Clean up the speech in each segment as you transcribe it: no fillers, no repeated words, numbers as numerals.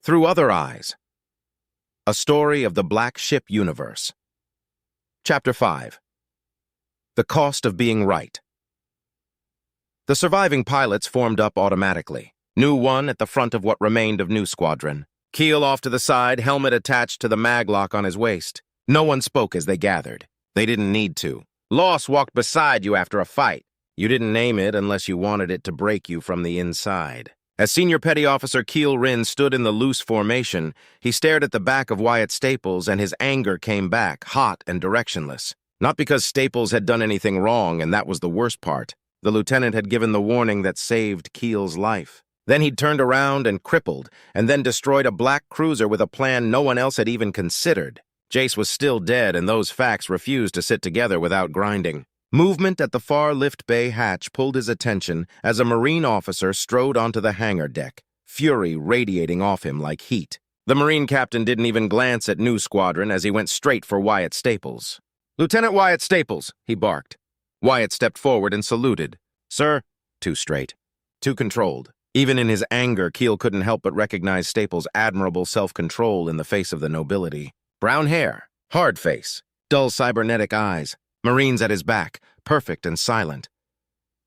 Through Other Eyes. A Story of the Black Ship Universe. Chapter 5. The Cost of Being Right. The surviving pilots formed up automatically. New one at the front of what remained of New Squadron. Kael off to the side, helmet attached to the maglock on his waist. No one spoke as they gathered. They didn't need to. Loss walked beside you after a fight. You didn't name it unless you wanted it to break you from the inside. As Senior Petty Officer Kael Rynn stood in the loose formation, he stared at the back of Wyatt Staples, and his anger came back, hot and directionless. Not because Staples had done anything wrong, and that was the worst part. The lieutenant had given the warning that saved Kael's life. Then he'd turned around and crippled, and then destroyed a black cruiser with a plan no one else had even considered. Jace was still dead, and those facts refused to sit together without grinding. Movement at the far lift bay hatch pulled his attention as a Marine officer strode onto the hangar deck, fury radiating off him like heat. The Marine captain didn't even glance at New Squadron as he went straight for Wyatt Staples. "Lieutenant Wyatt Staples," he barked. Wyatt stepped forward and saluted. "Sir?" Too straight. Too controlled. Even in his anger, Kael couldn't help but recognize Staples' admirable self-control in the face of the nobility. Brown hair, hard face, dull cybernetic eyes. Marines at his back, perfect and silent.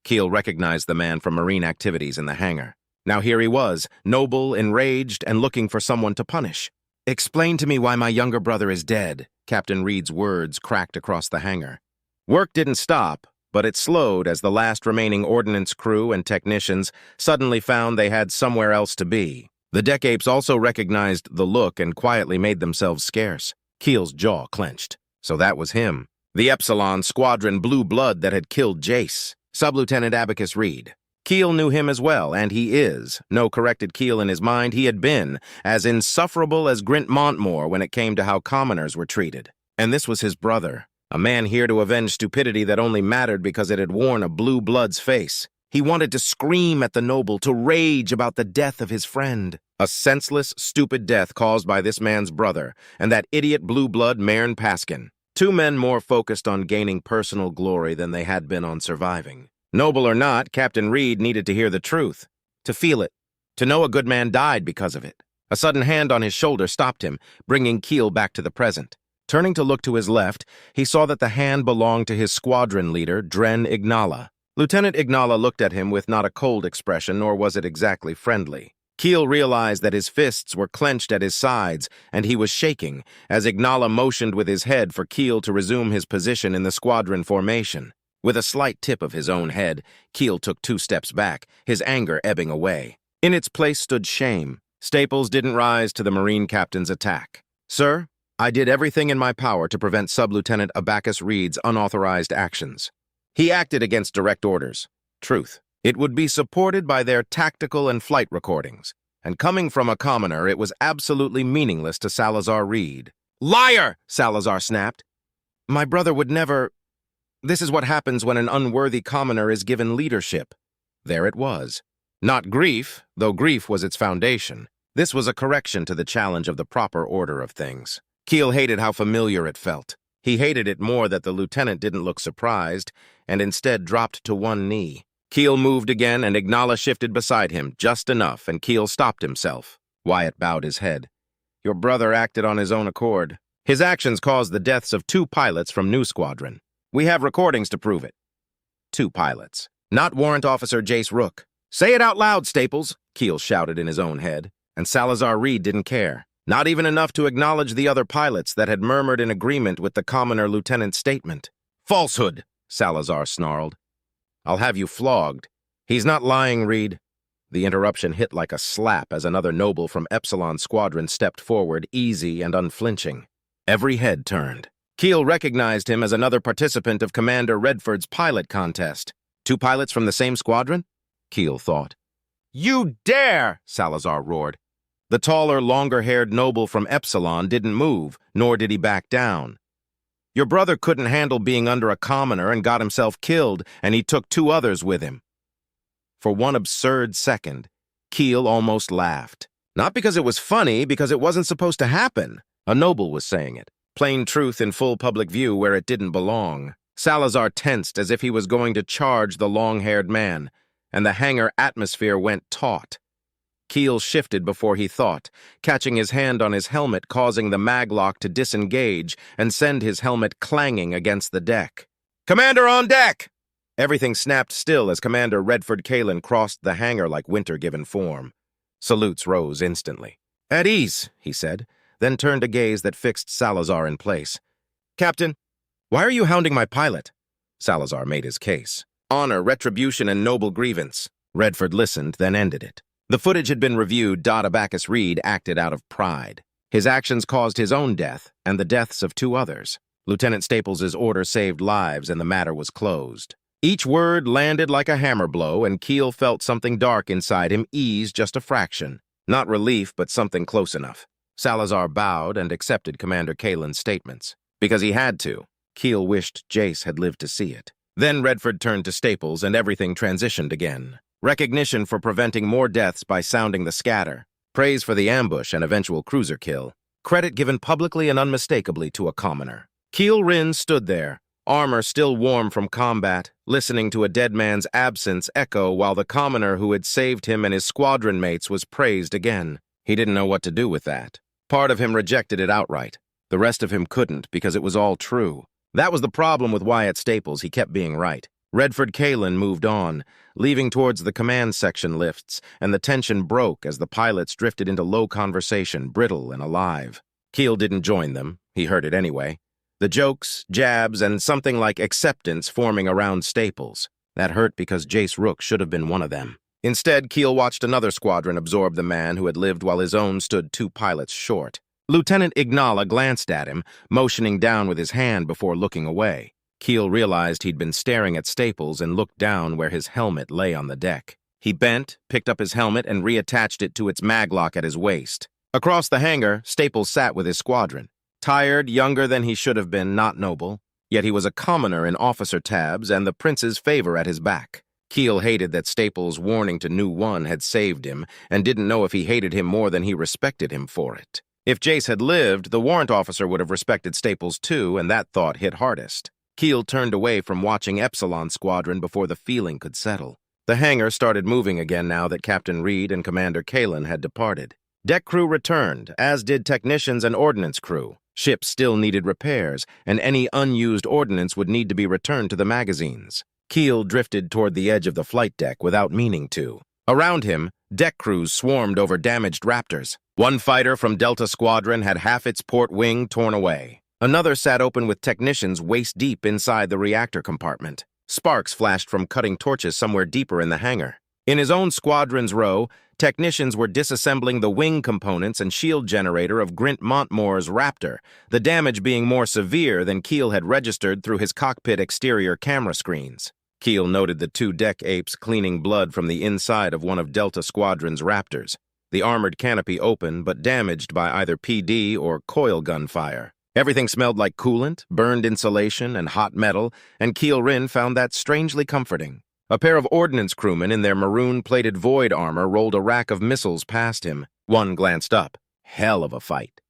Kael recognized the man from Marine activities in the hangar. Now here he was, noble, enraged, and looking for someone to punish. "Explain to me why my younger brother is dead," Captain Reed's words cracked across the hangar. Work didn't stop, but it slowed as the last remaining ordnance crew and technicians suddenly found they had somewhere else to be. The deck apes also recognized the look and quietly made themselves scarce. Kael's jaw clenched. So that was him. The Epsilon Squadron blue blood that had killed Jace, Sub-Lieutenant Abacus Reed. Kael knew him as well, and he is. No corrected Kael in his mind, he had been as insufferable as Grint Montmore when it came to how commoners were treated. And this was his brother, a man here to avenge stupidity that only mattered because it had worn a blue blood's face. He wanted to scream at the noble, to rage about the death of his friend. A senseless, stupid death caused by this man's brother, and that idiot blue blood Marin Paskin. Two men more focused on gaining personal glory than they had been on surviving. Noble or not, Captain Reed needed to hear the truth, to feel it, to know a good man died because of it. A sudden hand on his shoulder stopped him, bringing Kael back to the present. Turning to look to his left, he saw that the hand belonged to his squadron leader, Dren Ignala. Lieutenant Ignala looked at him with not a cold expression, nor was it exactly friendly. Kael realized that his fists were clenched at his sides, and he was shaking, as Ignala motioned with his head for Kael to resume his position in the squadron formation. With a slight tip of his own head, Kael took 2 steps back, his anger ebbing away. In its place stood shame. Staples didn't rise to the Marine captain's attack. "Sir, I did everything in my power to prevent Sub-Lieutenant Abacus Reed's unauthorized actions. He acted against direct orders. Truth. It would be supported by their tactical and flight recordings. And coming from a commoner, it was absolutely meaningless to Salazar Reed." "Liar!" Salazar snapped. "My brother would never... This is what happens when an unworthy commoner is given leadership." There it was. Not grief, though grief was its foundation. This was a correction to the challenge of the proper order of things. Kael hated how familiar it felt. He hated it more that the lieutenant didn't look surprised, and instead dropped to one knee. Kael moved again, and Ignala shifted beside him, just enough, and Kael stopped himself. Wyatt bowed his head. "Your brother acted on his own accord. His actions caused the deaths of 2 pilots from New Squadron. We have recordings to prove it." 2 pilots. Not Warrant Officer Jace Rook. "Say it out loud, Staples," Kael shouted in his own head, and Salazar Reed didn't care. Not even enough to acknowledge the other pilots that had murmured in agreement with the commoner lieutenant's statement. "Falsehood," Salazar snarled. "I'll have you flogged." "He's not lying, Reed." The interruption hit like a slap as another noble from Epsilon Squadron stepped forward, easy and unflinching. Every head turned. Kael recognized him as another participant of Commander Redford's pilot contest. 2 pilots from the same squadron? Kael thought. "You dare!" Salazar roared. The taller, longer-haired noble from Epsilon didn't move, nor did he back down. "Your brother couldn't handle being under a commoner and got himself killed, and he took 2 others with him." For one absurd second, Kael almost laughed. Not because it was funny, because it wasn't supposed to happen. A noble was saying it. Plain truth in full public view where it didn't belong. Salazar tensed as if he was going to charge the long-haired man, and the hangar atmosphere went taut. Kael shifted before he thought, catching his hand on his helmet, causing the maglock to disengage and send his helmet clanging against the deck. "Commander on deck!" Everything snapped still as Commander Redford Kaelin crossed the hangar like winter-given form. Salutes rose instantly. "At ease," he said, then turned a gaze that fixed Salazar in place. "Captain, why are you hounding my pilot?" Salazar made his case. "Honor, retribution, and noble grievance." Redford listened, then ended it. The footage had been reviewed. Abacus Reed acted out of pride. His actions caused his own death and the deaths of 2 others. Lieutenant Staples' order saved lives, and the matter was closed. Each word landed like a hammer blow, and Kael felt something dark inside him ease just a fraction. Not relief, but something close enough. Salazar bowed and accepted Commander Kaelin's statements. Because he had to. Kael wished Jace had lived to see it. Then Redford turned to Staples, and everything transitioned again. Recognition for preventing more deaths by sounding the scatter. Praise for the ambush and eventual cruiser kill. Credit given publicly and unmistakably to a commoner. Kael Rynn stood there, armor still warm from combat, listening to a dead man's absence echo while the commoner who had saved him and his squadron mates was praised again. He didn't know what to do with that. Part of him rejected it outright. The rest of him couldn't, because it was all true. That was the problem with Wyatt Staples. He kept being right. Redford Kaelin moved on, leaving towards the command section lifts, and the tension broke as the pilots drifted into low conversation, brittle and alive. Kael didn't join them. He heard it anyway. The jokes, jabs, and something like acceptance forming around Staples. That hurt because Jace Rook should have been one of them. Instead, Kael watched another squadron absorb the man who had lived while his own stood 2 pilots short. Lieutenant Ignala glanced at him, motioning down with his hand before looking away. Kael realized he'd been staring at Staples and looked down where his helmet lay on the deck. He bent, picked up his helmet, and reattached it to its maglock at his waist. Across the hangar, Staples sat with his squadron. Tired, younger than he should have been, not noble. Yet he was a commoner in officer tabs and the prince's favor at his back. Kael hated that Staples' warning to New One had saved him, and didn't know if he hated him more than he respected him for it. If Jace had lived, the warrant officer would have respected Staples too, and that thought hit hardest. Kael turned away from watching Epsilon's squadron before the feeling could settle. The hangar started moving again now that Captain Reed and Commander Kaelin had departed. Deck crew returned, as did technicians and ordnance crew. Ships still needed repairs, and any unused ordnance would need to be returned to the magazines. Kael drifted toward the edge of the flight deck without meaning to. Around him, deck crews swarmed over damaged Raptors. One fighter from Delta Squadron had half its port wing torn away. Another sat open with technicians waist-deep inside the reactor compartment. Sparks flashed from cutting torches somewhere deeper in the hangar. In his own squadron's row, technicians were disassembling the wing components and shield generator of Grint Montmore's Raptor, the damage being more severe than Kael had registered through his cockpit exterior camera screens. Kael noted the 2 deck apes cleaning blood from the inside of one of Delta Squadron's Raptors, the armored canopy open but damaged by either PD or coil gunfire. Everything smelled like coolant, burned insulation, and hot metal, and Kael Rynn found that strangely comforting. A pair of ordnance crewmen in their maroon-plated void armor rolled a rack of missiles past him. One glanced up. Hell of a fight.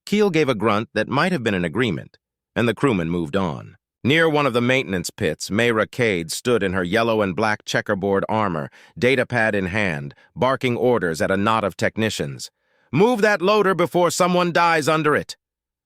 Kael gave a grunt that might have been an agreement, and the crewman moved on. Near one of the maintenance pits, Mayra Cade stood in her yellow and black checkerboard armor, datapad in hand, barking orders at a knot of technicians. "Move that loader before someone dies under it."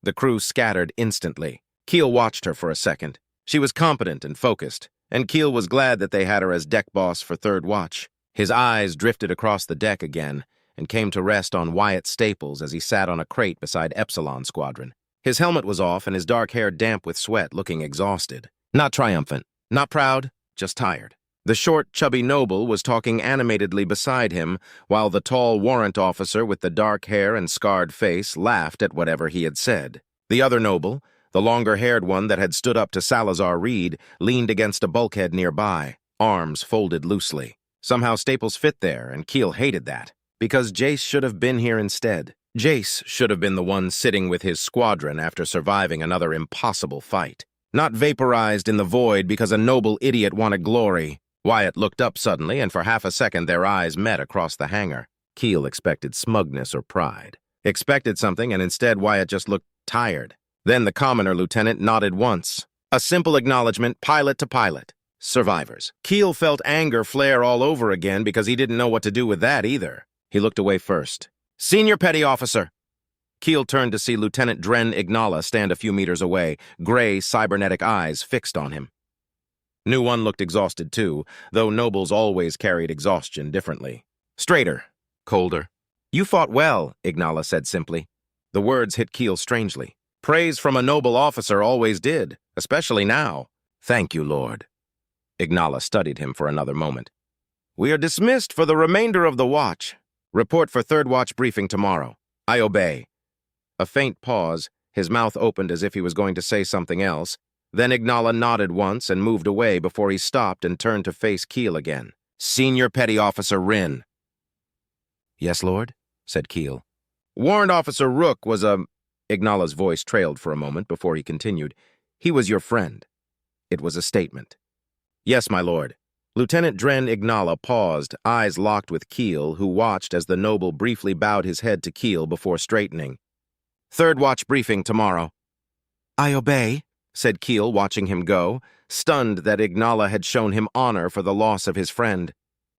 The crew scattered instantly. Kael watched her for a second. She was competent and focused, and Kael was glad that they had her as deck boss for third watch. His eyes drifted across the deck again and came to rest on Wyatt Staples as he sat on a crate beside Epsilon Squadron. His helmet was off and his dark hair damp with sweat, looking exhausted. Not triumphant, not proud, just tired. The short, chubby noble was talking animatedly beside him, while the tall warrant officer with the dark hair and scarred face laughed at whatever he had said. The other noble, the longer-haired one that had stood up to Salazar Reed, leaned against a bulkhead nearby, arms folded loosely. Somehow Staples fit there, and Kael hated that, because Jace should have been here instead. Jace should have been the one sitting with his squadron after surviving another impossible fight. Not vaporized in the void because a noble idiot wanted glory. Wyatt looked up suddenly, and for half a second their eyes met across the hangar. Kael expected smugness or pride. Expected something, and instead Wyatt just looked tired. Then the commoner lieutenant nodded once. A simple acknowledgement, pilot to pilot. Survivors. Kael felt anger flare all over again because he didn't know what to do with that either. He looked away first. "Senior Petty Officer!" Kael turned to see Lieutenant Dren Ignala stand a few meters away, gray, cybernetic eyes fixed on him. New One looked exhausted too, though nobles always carried exhaustion differently. "Straighter, colder." "You fought well," Ignala said simply. The words hit Kael strangely. Praise from a noble officer always did, especially now. "Thank you, Lord." Ignala studied him for another moment. "We are dismissed for the remainder of the watch. Report for third watch briefing tomorrow. I obey." A faint pause, his mouth opened as if he was going to say something else. Then Ignala nodded once and moved away before he stopped and turned to face Kael again. "Senior Petty Officer Rynn." "Yes, Lord?" said Kael. "Warrant Officer Rook was a—" Ignala's voice trailed for a moment before he continued. "He was your friend." It was a statement. "Yes, my lord." Lieutenant Dren Ignala paused, eyes locked with Kael, who watched as the noble briefly bowed his head to Kael before straightening. "Third watch briefing tomorrow." "I obey," said Kael, watching him go, stunned that Ignala had shown him honor for the loss of his friend.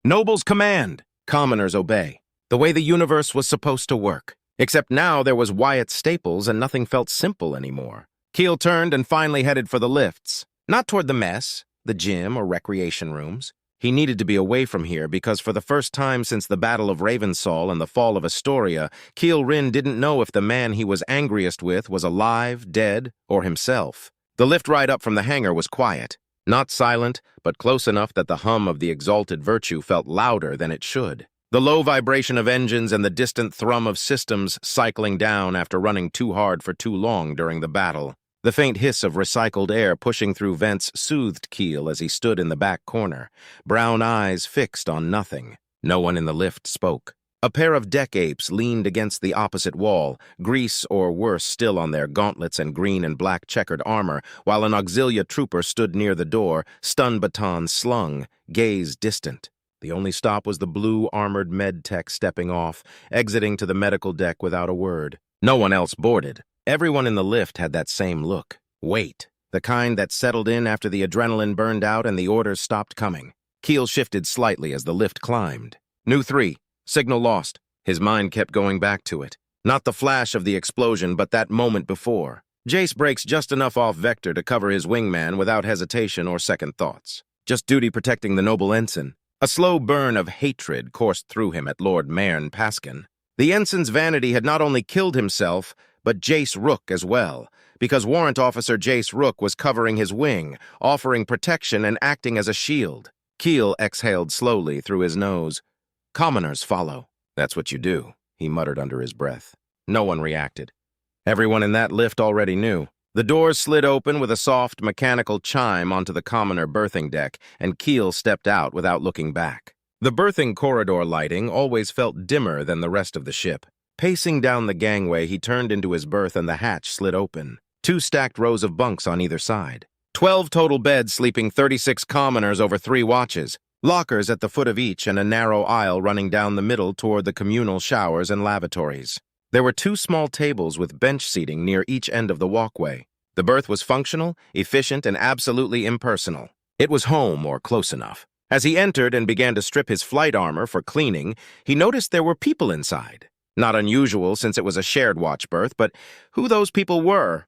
"Nobles command, commoners obey. The way the universe was supposed to work. Except now there was Wyatt Staples and nothing felt simple anymore." Kael turned and finally headed for the lifts. Not toward the mess, the gym, or recreation rooms. He needed to be away from here because for the first time since the Battle of Ravensall and the fall of Astoria, Kael Rynn didn't know if the man he was angriest with was alive, dead, or himself. The lift ride up from the hangar was quiet. Not silent, but close enough that the hum of the Exalted Virtue felt louder than it should. The low vibration of engines and the distant thrum of systems cycling down after running too hard for too long during the battle. The faint hiss of recycled air pushing through vents soothed Kael as he stood in the back corner, brown eyes fixed on nothing. No one in the lift spoke. A pair of deck apes leaned against the opposite wall, grease or worse still on their gauntlets and green and black checkered armor, while an auxilia trooper stood near the door, stun baton slung, gaze distant. The only stop was the blue armored med tech stepping off, exiting to the medical deck without a word. No one else boarded. Everyone in the lift had that same look. Wait. The kind that settled in after the adrenaline burned out and the orders stopped coming. Kael shifted slightly as the lift climbed. New 3. Signal lost. His mind kept going back to it. Not the flash of the explosion, but that moment before. Jace breaks just enough off Vector to cover his wingman without hesitation or second thoughts. Just duty protecting the noble ensign. A slow burn of hatred coursed through him at Lord Mairn Paskin. The ensign's vanity had not only killed himself, but Jace Rook as well, because Warrant Officer Jace Rook was covering his wing, offering protection and acting as a shield. Kael exhaled slowly through his nose. "Commoners follow." "That's what you do," he muttered under his breath. No one reacted. Everyone in that lift already knew. The doors slid open with a soft, mechanical chime onto the commoner berthing deck, and Kael stepped out without looking back. The berthing corridor lighting always felt dimmer than the rest of the ship. Pacing down the gangway, he turned into his berth and the hatch slid open. 2 stacked rows of bunks on either side. 12 total beds sleeping 36 commoners over 3 watches. Lockers at the foot of each and a narrow aisle running down the middle toward the communal showers and lavatories. There were 2 small tables with bench seating near each end of the walkway. The berth was functional, efficient, and absolutely impersonal. It was home or close enough. As he entered and began to strip his flight armor for cleaning, he noticed there were people inside. Not unusual since it was a shared watch berth, but who those people were,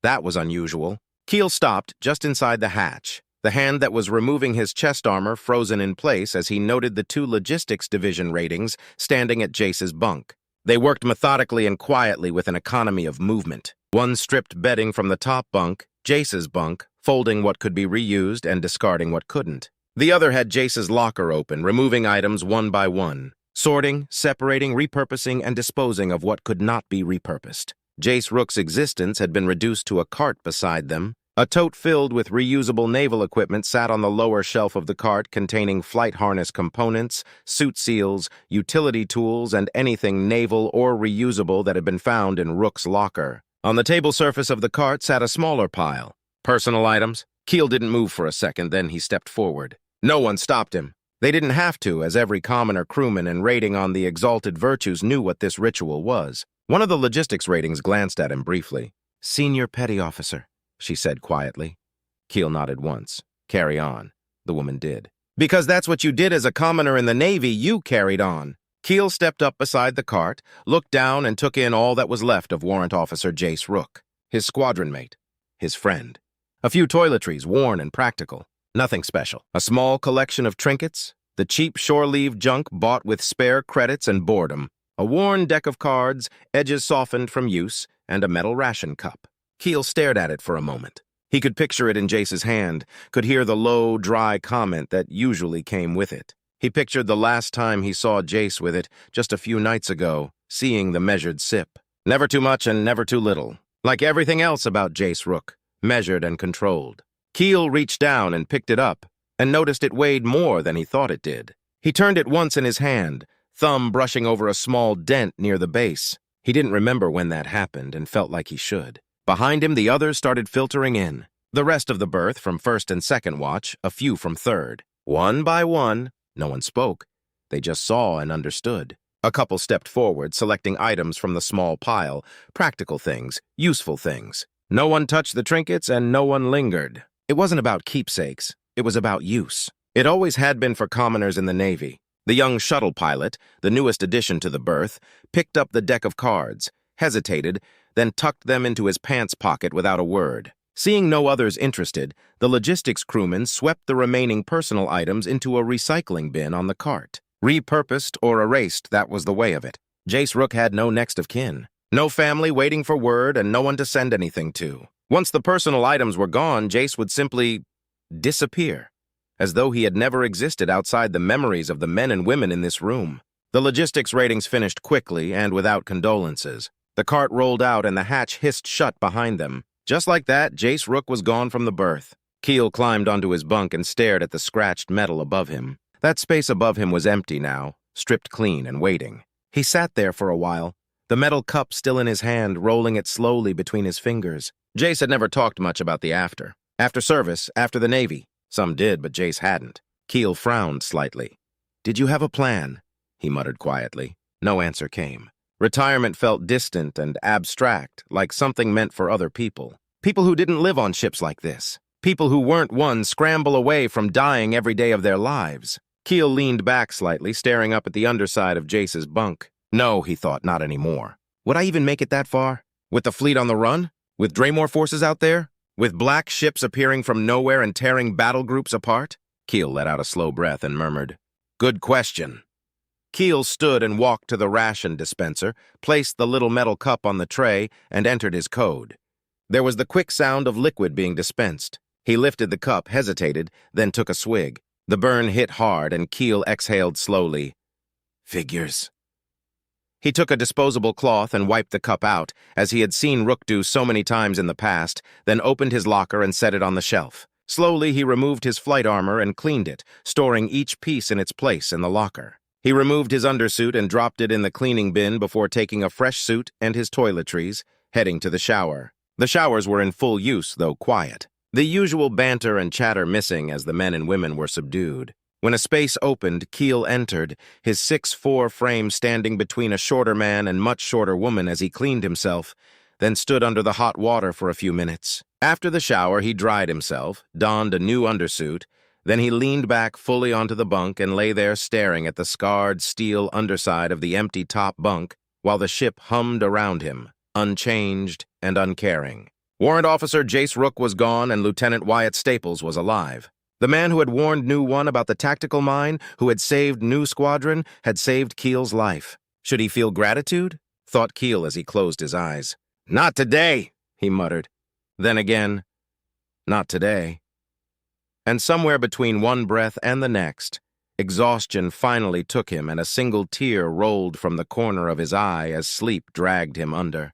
that was unusual. Kael stopped just inside the hatch, the hand that was removing his chest armor frozen in place as he noted the 2 logistics division ratings standing at Jace's bunk. They worked methodically and quietly with an economy of movement. One stripped bedding from the top bunk, Jace's bunk, folding what could be reused and discarding what couldn't. The other had Jace's locker open, removing items one by one. Sorting, separating, repurposing, and disposing of what could not be repurposed. Jace Rook's existence had been reduced to a cart beside them. A tote filled with reusable naval equipment sat on the lower shelf of the cart containing flight harness components, suit seals, utility tools, and anything naval or reusable that had been found in Rook's locker. On the table surface of the cart sat a smaller pile. Personal items. Kael didn't move for a second, then he stepped forward. No one stopped him. They didn't have to, as every commoner crewman and rating on the Exalted Virtues knew what this ritual was. One of the logistics ratings glanced at him briefly. "Senior Petty Officer," she said quietly. Kael nodded once. "Carry on." The woman did. "Because that's what you did as a commoner in the Navy, you carried on." Kael stepped up beside the cart, looked down, and took in all that was left of Warrant Officer Jace Rook, his squadron mate, his friend. A few toiletries, worn and practical. Nothing special. A small collection of trinkets, the cheap shore-leave junk bought with spare credits and boredom, a worn deck of cards, edges softened from use, and a metal ration cup. Kael stared at it for a moment. He could picture it in Jace's hand, could hear the low, dry comment that usually came with it. He pictured the last time he saw Jace with it, just a few nights ago, seeing the measured sip. Never too much and never too little. Like everything else about Jace Rook, measured and controlled. Kael reached down and picked it up, and noticed it weighed more than he thought it did. He turned it once in his hand, thumb brushing over a small dent near the base. He didn't remember when that happened and felt like he should. Behind him, the others started filtering in. The rest of the berth from first and second watch, a few from third. One by one, no one spoke. They just saw and understood. A couple stepped forward, selecting items from the small pile, practical things, useful things. No one touched the trinkets and no one lingered. It wasn't about keepsakes. It was about use. It always had been for commoners in the Navy. The young shuttle pilot, the newest addition to the berth, picked up the deck of cards, hesitated, then tucked them into his pants pocket without a word. Seeing no others interested, the logistics crewman swept the remaining personal items into a recycling bin on the cart. Repurposed or erased, that was the way of it. Jace Rook had no next of kin. No family waiting for word and no one to send anything to. Once the personal items were gone, Jace would simply disappear, as though he had never existed outside the memories of the men and women in this room. The logistics ratings finished quickly and without condolences. The cart rolled out and the hatch hissed shut behind them. Just like that, Jace Rook was gone from the berth. Kael climbed onto his bunk and stared at the scratched metal above him. That space above him was empty now, stripped clean and waiting. He sat there for a while, the metal cup still in his hand, rolling it slowly between his fingers. Jace had never talked much about the after. After service, after the Navy. Some did, but Jace hadn't. Kael frowned slightly. "Did you have a plan?" he muttered quietly. No answer came. Retirement felt distant and abstract, like something meant for other people. People who didn't live on ships like this. People who weren't one scramble away from dying every day of their lives. Kael leaned back slightly, staring up at the underside of Jace's bunk. No, he thought, not anymore. Would I even make it that far? With the fleet on the run? With Draymore forces out there? With black ships appearing from nowhere and tearing battle groups apart? Kael let out a slow breath and murmured, "Good question." Kael stood and walked to the ration dispenser, placed the little metal cup on the tray, and entered his code. There was the quick sound of liquid being dispensed. He lifted the cup, hesitated, then took a swig. The burn hit hard, and Kael exhaled slowly. "Figures." He took a disposable cloth and wiped the cup out, as he had seen Rook do so many times in the past, then opened his locker and set it on the shelf. Slowly, he removed his flight armor and cleaned it, storing each piece in its place in the locker. He removed his undersuit and dropped it in the cleaning bin before taking a fresh suit and his toiletries, heading to the shower. The showers were in full use, though quiet. The usual banter and chatter missing as the men and women were subdued. When a space opened, Kael entered, his 6'4" frame standing between a shorter man and much shorter woman as he cleaned himself, then stood under the hot water for a few minutes. After the shower, he dried himself, donned a new undersuit, then he leaned back fully onto the bunk and lay there staring at the scarred steel underside of the empty top bunk while the ship hummed around him, unchanged and uncaring. Warrant Officer Jace Rook was gone and Lieutenant Wyatt Staples was alive. The man who had warned New One about the tactical mine, who had saved New Squadron, had saved Kael's life. Should he feel gratitude? Thought Kael as he closed his eyes. "Not today," he muttered. Then again, "Not today." And somewhere between one breath and the next, exhaustion finally took him and a single tear rolled from the corner of his eye as sleep dragged him under.